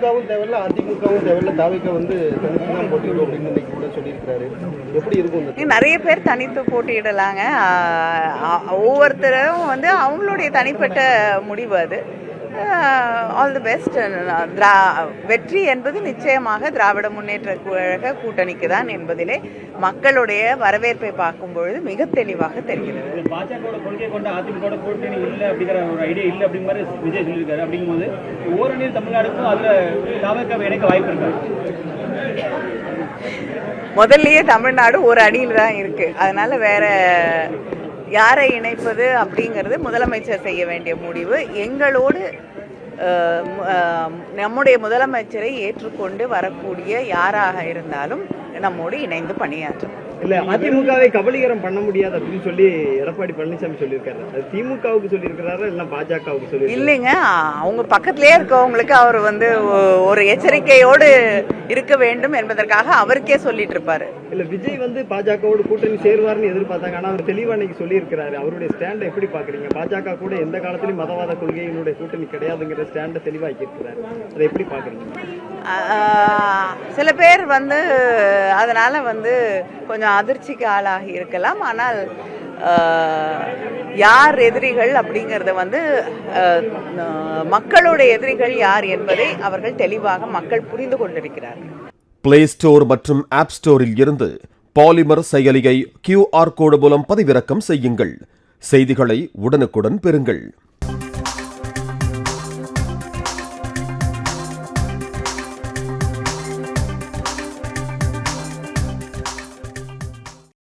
திமுகவும் தேவையில்ல, அதிமுகவும் தேவையில்ல, தாவேக்கா வந்து தனித்து தான் போட்டியிடும் அப்படின்னு இன்னைக்கு கூட சொல்லியிருக்கிறாரு. எப்படி இருக்கும்? நிறைய பேர் தனித்து போட்டியிடலாங்க. ஒவ்வொருத்தரும் வந்து அவங்களுடைய தனிப்பட்ட முடிவு அது. All the best. வெற்றி என்பது நிச்சயமாக திராவிட முன்னேற்ற கழக கூட்டணிக்கு தான் என்பதிலே மக்களுடைய வரவேற்பை பார்க்கும் பொழுது மிக தெளிவாக தெரிகிறது. பாஜக கொள்கை கொண்ட அதிமுக கூட்டணி இல்லை அப்படிங்கிற ஒரு ஐடியா இல்லை அப்படிங்கிற மாதிரி விஜய் சொல்லியிருக்காரு. அப்படிங்கும்போது ஓரணியில் தமிழ்நாடுக்கும் அதுல தாவேக்காவை இணைக்க வாய்ப்பு இருக்காரு. முதல்லயே தமிழ்நாடு ஒரு அணியில் தான் இருக்கு. அதனால வேற யாரை இணைப்பது அப்படிங்கிறது முதலமைச்சர் செய்ய வேண்டிய முடிவு. எங்களோடு நம்முடைய முதலமைச்சரை ஏற்றுக்கொண்டு வரக்கூடிய யாராக இருந்தாலும் நம்மோடு இணைந்து பணியாற்றும். இல்ல, அதிமுகவை கபலீகரம் பண்ண முடியாது அப்படின்னு சொல்லி எடப்பாடி பழனிசாமி சொல்லியிருக்காரு. அது திமுகவுக்கு சொல்லியிருக்கிறாரா இல்ல பாஜகவுக்கு சொல்லி? இல்லைங்க, அவங்க பக்கத்திலே இருக்கவங்களுக்கு அவர் வந்து ஒரு எச்சரிக்கையோடு இருக்க வேண்டும் என்பதற்காக அவருக்கே சொல்லிட்டு இருப்பாரு. இல்ல, விஜய் வந்து பாஜகவோடு கூட்டணி சேருவார்னு எதிர்பார்த்தாங்க. ஆனா அவர் தெளிவா இன்னைக்கு சொல்லியிருக்கிறாரு. அவருடைய ஸ்டாண்டை எப்படி பாக்குறீங்க? பாஜக கூட எந்த காலத்திலும் மதவாத கொள்கையினுடைய கூட்டணி கிடையாதுங்கிற ஸ்டாண்டை தெளிவாக்கி இருக்கிறாரு. அதை எப்படி பாக்குறீங்க? சில பேர் வந்து அதனால வந்து கொஞ்சம் அதிர்ச்சிக்கு ஆளாகி இருக்கலாம். ஆனால் யார் எதிரிகள் அப்படிங்கிறத வந்து மக்களுடைய எதிரிகள் யார் என்பதை அவர்கள் தெளிவாக மக்கள் புரிந்து கொண்டிருக்கிறார்கள். பிளே ஸ்டோர் மற்றும் ஆப் ஸ்டோரில் இருந்து பாலிமர் செயலியை QR கோடு மூலம் பதிவிறக்கம் செய்யுங்கள். செய்திகளை உடனுக்குடன் பெறுங்கள்.